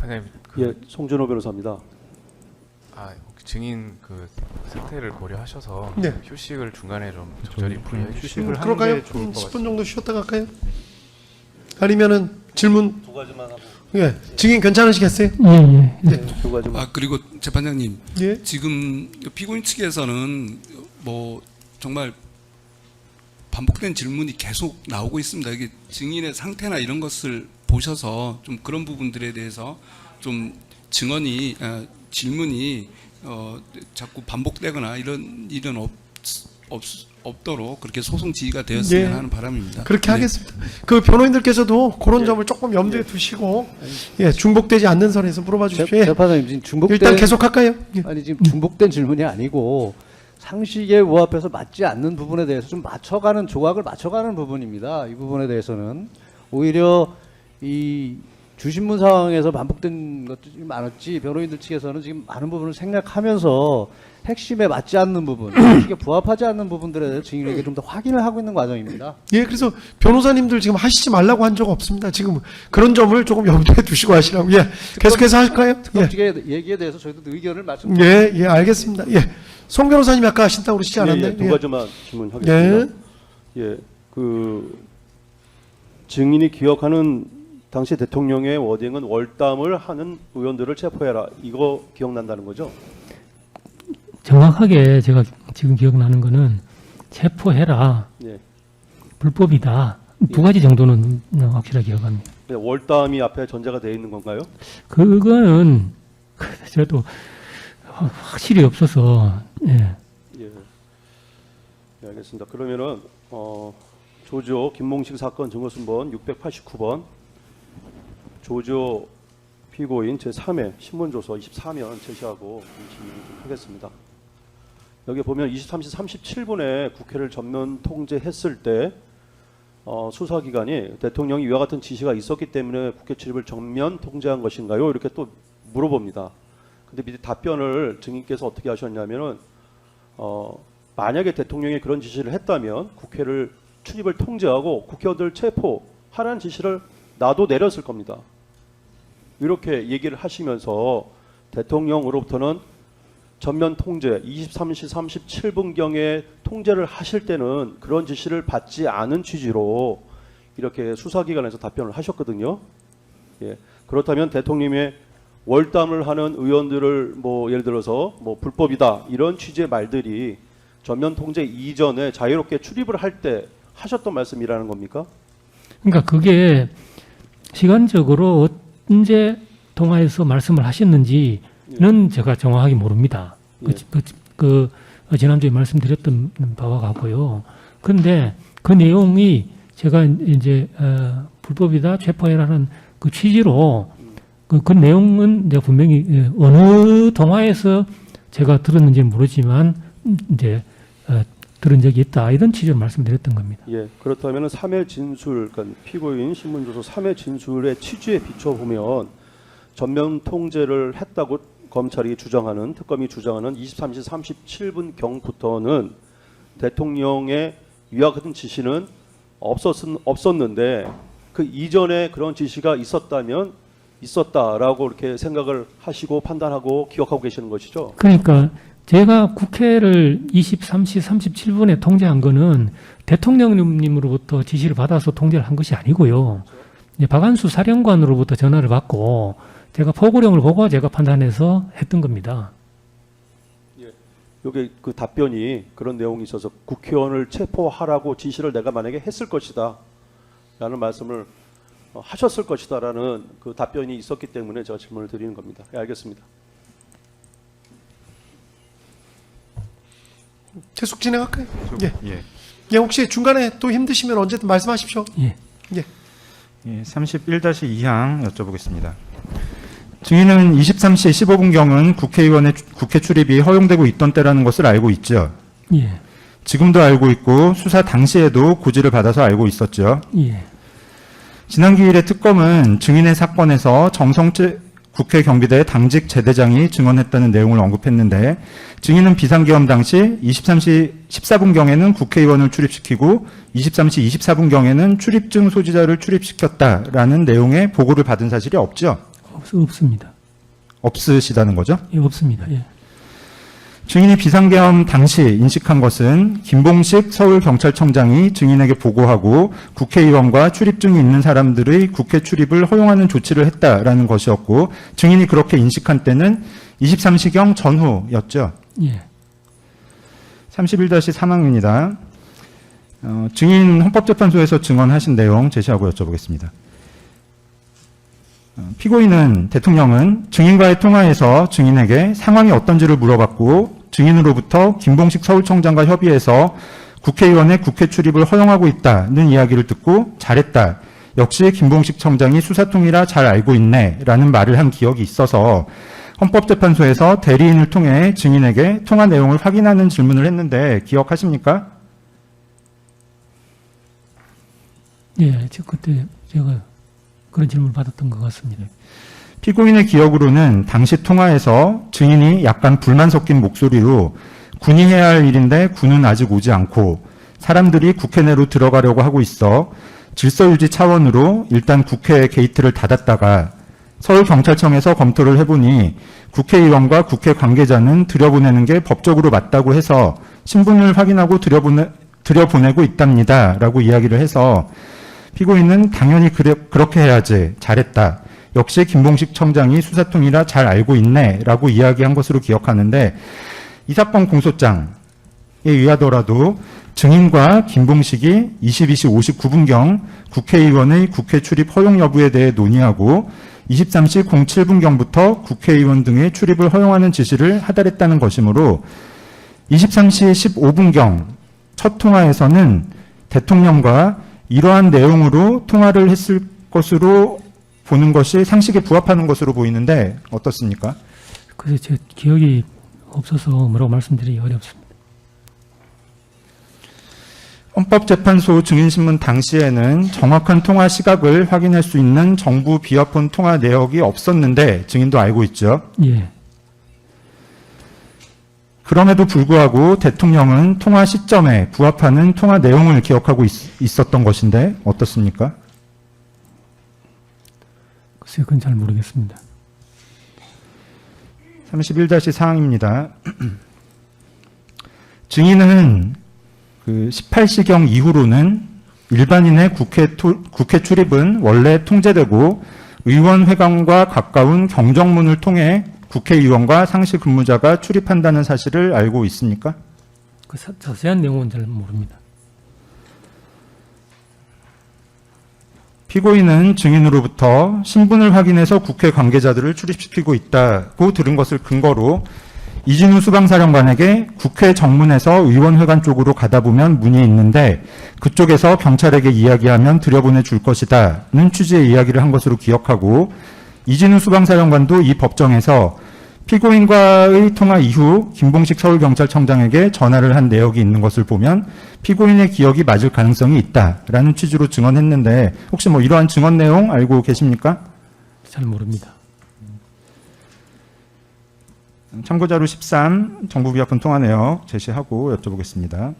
판사님, 예, 송준호 변호사입니다. 혹시 증인 그 상태를 고려하셔서 네. 휴식을 중간에 좀 적절히 분리해 주시고 휴식을 그럴까요? 10분 정도 쉬었다 갈까요? 아니면은 질문 두 가지만 하고. 예, 증인 괜찮으시겠어요? 네, 두 가지만. 그리고 재판장님, 예. 지금 피고인 측에서는 뭐 정말 반복된 질문이 계속 나오고 있습니다. 이게 증인의 상태나 이런 것을 보셔서 좀 그런 부분들에 대해서 좀 증언이 질문이 자꾸 반복되거나 이런 일은 없도록 그렇게 소송 지휘가 되었으면 예. 하는 바람입니다. 그렇게 네. 하겠습니다. 그 변호인들께서도 그런 점을 조금 염두에 두시고 예, 중복되지 않는 선에서 물어봐 주십시오. 예. 재판장님 지금 중복된 일단 계속할까요? 예. 아니 지금 중복된 질문이 아니고 상식에 부합해서 맞지 않는 부분에 대해서 좀 맞춰가는 조각을 맞춰가는 부분입니다. 이 부분에 대해서는 오히려 이 주신문 상황에서 반복된 것들이 많았지 변호인들 측에서는 지금 많은 부분을 생략하면서 핵심에 맞지 않는 부분, 상식에 부합하지 않는 부분들에 대해서 증인에게 좀 더 확인을 하고 있는 과정입니다. 예, 그래서 변호사님들 지금 하시지 말라고 한 적 없습니다. 지금 그런 점을 조금 염두에 두시고 하시라고. 예, 계속해서 할까요? 예. 특검측의 얘기에 대해서 저희도 의견을 말씀. 예, 예, 알겠습니다. 예, 송 변호사님 아까 하신다고 그러시지 않았나요? 예, 두 가지만 질문하겠습니다. 예, 그 증인이 기억하는 당시 대통령의 워딩은 월담을 하는 의원들을 체포해라. 이거 기억난다는 거죠? 정확하게 제가 지금 기억나는 거는 체포해라, 예. 불법이다. 두 가지 정도는 확실하게 기억합니다. 네, 월담이 앞에 전제가 되어 있는 건가요? 그거는 저도 확실히 없어서 예. 예. 네, 알겠습니다. 그러면은 조조 김몽식 사건 증거순번 689번 조조 피고인 제3회 신문조서 24면 제시하고 진행 하겠습니다. 여기 보면 23시 37분에 국회를 전면 통제했을 때 수사기관이 대통령이 이와 같은 지시가 있었기 때문에 국회 출입을 전면 통제한 것인가요? 이렇게 또 물어봅니다. 근데 밑에 답변을 증인께서 어떻게 하셨냐면은 만약에 대통령이 그런 지시를 했다면 국회를 출입을 통제하고 국회의원들 체포하라는 지시를 나도 내렸을 겁니다. 이렇게 얘기를 하시면서 대통령으로부터는 전면 통제 23시 37분경에 통제를 하실 때는 그런 지시를 받지 않은 취지로 이렇게 수사기관에서 답변을 하셨거든요. 예. 그렇다면 대통령의 월담을 하는 의원들을 뭐 예를 들어서 뭐 불법이다 이런 취지의 말들이 전면 통제 이전에 자유롭게 출입을 할 때 하셨던 말씀이라는 겁니까? 그러니까 그게 시간적으로 언제 통화해서 말씀을 하셨는지는 제가 정확하게 모릅니다. 예. 지난주에 말씀드렸던 바와 같고요. 그런데 그 내용이 제가 이제 불법이다 체포해라는 그 취지로 그 내용은 내가 분명히 어느 통화에서 제가 들었는지는 모르지만 이제 들은 적이 있다 이런 취지로 말씀드렸던 겁니다. 예, 그렇다면 3회 진술, 그러니까 피고인 신문조서 3회 진술의 취지에 비춰보면 전면 통제를 했다고 검찰이 주장하는, 특검이 주장하는 23시 37분 경부터는 대통령의 위와 같은 지시는 없었는데 그 이전에 그런 지시가 있었다면 있었다라고 이렇게 생각을 하시고 판단하고 기억하고 계시는 것이죠? 그러니까 제가 국회를 23시 37분에 통제한 거는 대통령님으로부터 지시를 받아서 통제를 한 것이 아니고요. 이제 박안수 사령관으로부터 전화를 받고 제가 포고령을 보고 제가 판단해서 했던 겁니다. 예. 여기 그 답변이 그런 내용이 있어서 국회의원을 체포하라고 지시를 내가 만약에 했을 것이다 라는 말씀을 하셨을 것이다 라는 그 답변이 있었기 때문에 제가 질문을 드리는 겁니다. 예, 알겠습니다. 계속 진행할까요? 예. 예, 혹시 중간에 또 힘드시면 언제든 말씀하십시오. 예. 예. 예, 31-2항 여쭤보겠습니다. 증인은 23시 15분경은 국회의원의 국회 출입이 허용되고 있던 때라는 것을 알고 있죠. 예. 지금도 알고 있고 수사 당시에도 고지를 받아서 알고 있었죠. 예. 지난 기일에 특검은 증인의 사건에서 정성재 국회 경비대 당직 제대장이 증언했다는 내용을 언급했는데 증인은 비상계엄 당시 23시 14분경에는 국회의원을 출입시키고 23시 24분경에는 출입증 소지자를 출입시켰다라는 내용의 보고를 받은 사실이 없죠. 없습니다. 없으시다는 거죠? 예, 없습니다. 예. 증인이 비상계엄 당시 인식한 것은 김봉식 서울경찰청장이 증인에게 보고하고 국회의원과 출입증이 있는 사람들의 국회 출입을 허용하는 조치를 했다라는 것이었고, 증인이 그렇게 인식한 때는 23시경 전후였죠. 예. 31-3항입니다. 증인 헌법재판소에서 증언하신 내용 제시하고 여쭤보겠습니다. 피고인은 대통령은 증인과의 통화에서 증인에게 상황이 어떤지를 물어봤고, 증인으로부터 김봉식 서울청장과 협의해서 국회의원의 국회 출입을 허용하고 있다는 이야기를 듣고 잘했다. 역시 김봉식 청장이 수사통이라 잘 알고 있네. 라는 말을 한 기억이 있어서 헌법재판소에서 대리인을 통해 증인에게 통화 내용을 확인하는 질문을 했는데 기억하십니까? 예, 그때 제가 그런 질문을 받았던 것 같습니다. 피고인의 기억으로는 당시 통화에서 증인이 약간 불만 섞인 목소리로 군이 해야 할 일인데 군은 아직 오지 않고 사람들이 국회 내로 들어가려고 하고 있어 질서 유지 차원으로 일단 국회 게이트를 닫았다가 서울경찰청에서 검토를 해보니 국회의원과 국회 관계자는 들여보내는 게 법적으로 맞다고 해서 신분을 확인하고 들여보내고 있답니다. 라고 이야기를 해서 피고인은 당연히 그렇게 해야지. 잘했다. 역시 김봉식 청장이 수사통이라 잘 알고 있네. 라고 이야기한 것으로 기억하는데, 이 사건 공소장에 의하더라도 증인과 김봉식이 22시 59분경 국회의원의 국회 출입 허용 여부에 대해 논의하고 23시 07분경부터 국회의원 등의 출입을 허용하는 지시를 하달했다는 것이므로 23시 15분경 첫 통화에서는 대통령과 이러한 내용으로 통화를 했을 것으로 보는 것이 상식에 부합하는 것으로 보이는데 어떻습니까? 그래서 제 기억이 없어서 뭐라고 말씀드리기 어렵습니다. 헌법재판소 증인신문 당시에는 정확한 통화 시각을 확인할 수 있는 정부 비화폰 통화 내역이 없었는데 증인도 알고 있죠. 예. 그럼에도 불구하고 대통령은 통화 시점에 부합하는 통화 내용을 기억하고 있었던 것인데 어떻습니까? 글쎄요, 그건 잘 모르겠습니다. 31-4항입니다. 증인은 그 18시경 이후로는 일반인의 국회 출입은 원래 통제되고 의원회관과 가까운 경정문을 통해 국회의원과 상시 근무자가 출입한다는 사실을 알고 있습니까? 그 자세한 내용은 잘 모릅니다. 피고인은 증인으로부터 신분을 확인해서 국회 관계자들을 출입시키고 있다고 들은 것을 근거로 이진우 수방사령관에게 국회 정문에서 의원회관 쪽으로 가다 보면 문이 있는데 그쪽에서 경찰에게 이야기하면 들여보내 줄 것이다는 취지의 이야기를 한 것으로 기억하고, 이진우 수방사령관도 이 법정에서 피고인과의 통화 이후 김봉식 서울경찰청장에게 전화를 한 내역이 있는 것을 보면 피고인의 기억이 맞을 가능성이 있다라는 취지로 증언했는데, 혹시 뭐 이러한 증언 내용 알고 계십니까? 잘 모릅니다. 참고자료 13 정부 비화폰 통화 내역 제시하고 여쭤보겠습니다.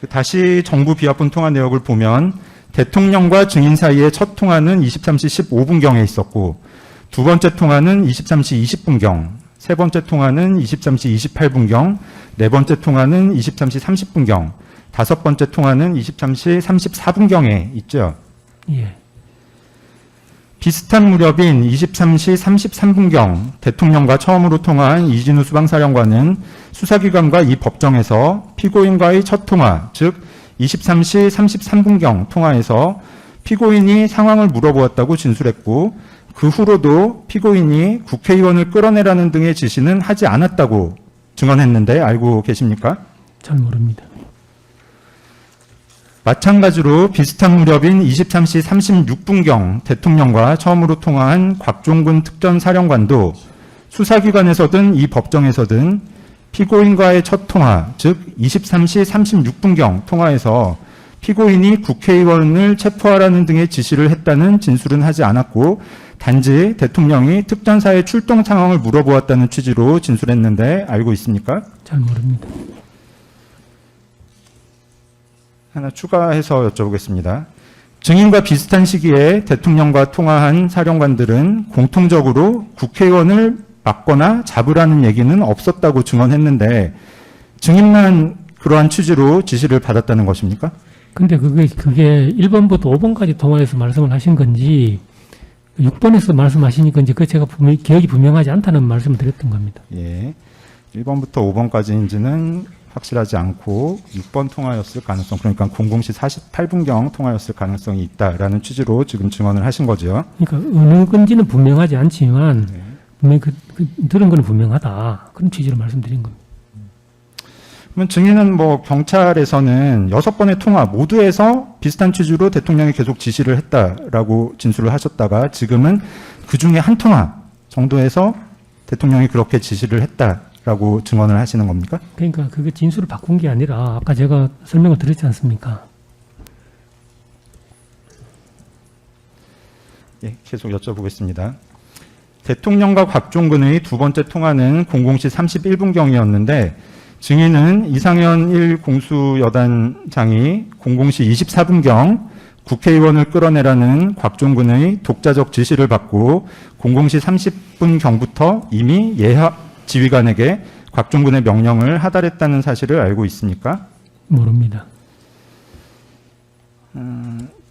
다시 정부 비화폰 통화 내역을 보면 대통령과 증인 사이의 첫 통화는 23시 15분경에 있었고, 두 번째 통화는 23시 20분경, 세 번째 통화는 23시 28분경, 네 번째 통화는 23시 30분경, 다섯 번째 통화는 23시 34분경에 있죠. 예. 비슷한 무렵인 23시 33분경 대통령과 처음으로 통화한 이진우 수방사령관은 수사기관과 이 법정에서 피고인과의 첫 통화, 즉 23시 33분경 통화에서 피고인이 상황을 물어보았다고 진술했고, 그 후로도 피고인이 국회의원을 끌어내라는 등의 지시는 하지 않았다고 증언했는데 알고 계십니까? 잘 모릅니다. 마찬가지로 비슷한 무렵인 23시 36분경 대통령과 처음으로 통화한 곽종근 특전사령관도 수사기관에서든 이 법정에서든 피고인과의 첫 통화, 즉 23시 36분경 통화에서 피고인이 국회의원을 체포하라는 등의 지시를 했다는 진술은 하지 않았고, 단지 대통령이 특전사의 출동 상황을 물어보았다는 취지로 진술했는데 알고 있습니까? 잘 모릅니다. 하나 추가해서 여쭤보겠습니다. 증인과 비슷한 시기에 대통령과 통화한 사령관들은 공통적으로 국회의원을 막거나 잡으라는 얘기는 없었다고 증언했는데 증인만 그러한 취지로 지시를 받았다는 것입니까? 근데 그게 1번부터 5번까지 통화해서 말씀을 하신 건지 6번에서 말씀하시니 건지 그 제가 기억이 분명하지 않다는 말씀을 드렸던 겁니다. 예. 1번부터 5번까지인지는 확실하지 않고 6번 통화였을 가능성, 그러니까 00시 48분경 통화였을 가능성이 있다라는 취지로 지금 증언을 하신 거죠. 그러니까 어느 건지는 분명하지 않지만 분명히 들은 건 분명하다. 그런 취지로 말씀드린 겁니다. 그러면 증인은 뭐 경찰에서는 6번의 통화 모두에서 비슷한 취지로 대통령이 계속 지시를 했다라고 진술을 하셨다가 지금은 그 중에 한 통화 정도에서 대통령이 그렇게 지시를 했다라고 증언을 하시는 겁니까? 그러니까 그게 진술을 바꾼 게 아니라 아까 제가 설명을 드렸지 않습니까? 예, 계속 여쭤보겠습니다. 대통령과 곽종근의 두 번째 통화는 00시 31분경이었는데 증인은 이상현 1 공수여단장이 00시 24분경 국회의원을 끌어내라는 곽종근의 독자적 지시를 받고 00시 30분경부터 이미 예하 지휘관에게 곽종근의 명령을 하달했다는 사실을 알고 있습니까? 모릅니다.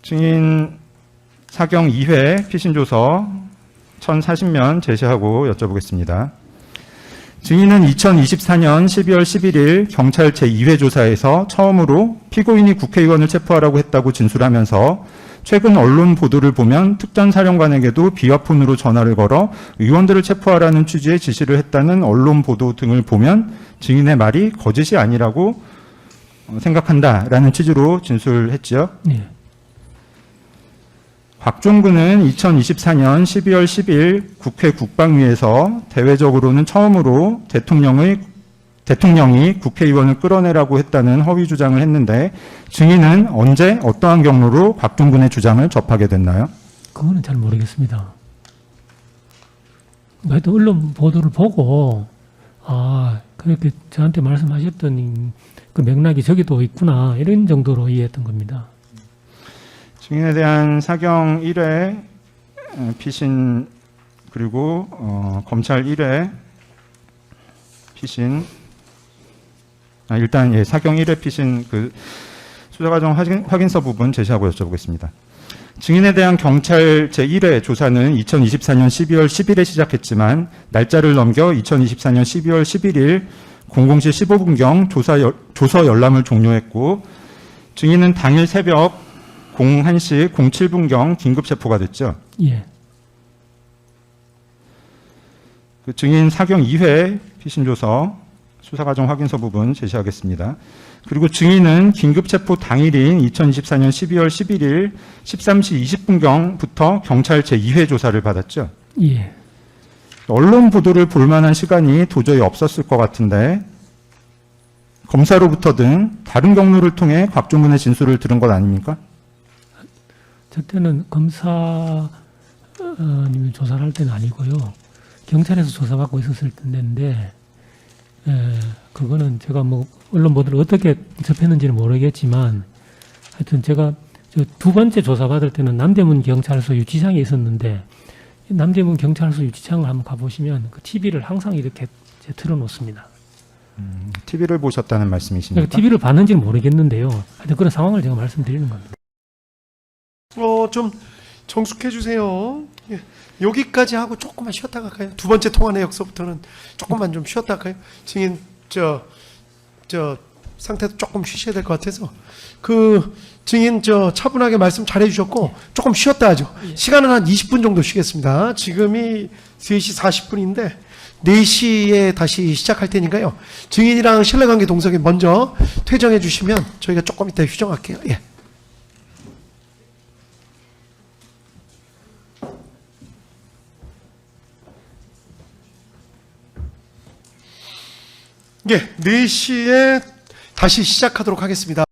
증인 사경 2회 피신조서 1040면 제시하고 여쭤보겠습니다. 증인은 2024년 12월 11일 경찰 제2회 조사에서 처음으로 피고인이 국회의원을 체포하라고 했다고 진술하면서 최근 언론 보도를 보면 특전 사령관에게도 비화폰으로 전화를 걸어 의원들을 체포하라는 취지의 지시를 했다는 언론 보도 등을 보면 증인의 말이 거짓이 아니라고 생각한다라는 취지로 진술했지요. 네. 곽종근은 2024년 12월 10일 국회 국방위에서 대외적으로는 처음으로 대통령이 국회의원을 끌어내라고 했다는 허위 주장을 했는데 증인은 언제 어떠한 경로로 곽종근의 주장을 접하게 됐나요? 그거는 잘 모르겠습니다. 하여튼 언론 보도를 보고 그렇게 저한테 말씀하셨던 그 맥락이 저기도 있구나 이런 정도로 이해했던 겁니다. 증인에 대한 사경 1회 피신 그리고 검찰 1회 피신 일단 사경 1회 피신 그 수사과정 확인서 부분 제시하고 여쭤보겠습니다. 증인에 대한 경찰 제1회 조사는 2024년 12월 10일에 시작했지만 날짜를 넘겨 2024년 12월 11일 00시 15분경 조서 열람을 종료했고 증인은 당일 새벽 01시 07분경 긴급 체포가 됐죠. 예. 그 증인 사경 2회 피신조서 수사과정 확인서 부분 제시하겠습니다. 그리고 증인은 긴급 체포 당일인 2024년 12월 11일 13시 20분경부터 경찰 제2회 조사를 받았죠. 예. 언론 보도를 볼 만한 시간이 도저히 없었을 것 같은데 검사로부터든 다른 경로를 통해 곽종근의 진술을 들은 것 아닙니까? 저 때는 검사님이 조사를 할 때는 아니고요. 경찰에서 조사받고 있었을 때인데 그거는 제가 뭐 언론 보도를 어떻게 접했는지는 모르겠지만 하여튼 제가 저 두 번째 조사받을 때는 남대문 경찰서 유치장에 있었는데 남대문 경찰서 유치장을 한번 가보시면 그 TV를 항상 이렇게 틀어놓습니다. TV를 보셨다는 말씀이십니까? 그러니까 TV를 봤는지는 모르겠는데요. 하여튼 그런 상황을 제가 말씀드리는 겁니다. 좀 정숙해 주세요. 예. 여기까지 하고 조금만 쉬었다 갈까요? 두 번째 통화 내역서부터는 조금만 좀 쉬었다 갈까요? 증인 저 상태도 조금 쉬셔야 될 것 같아서 그 증인 차분하게 말씀 잘 해주셨고 조금 쉬었다 하죠. 시간은 한 20분 정도 쉬겠습니다. 지금이 3시 40분인데 4시에 다시 시작할 테니까요. 증인이랑 신뢰관계 동석이 먼저 퇴정해 주시면 저희가 조금 이따 휴정할게요. 예. 예, 4시에 다시 시작하도록 하겠습니다.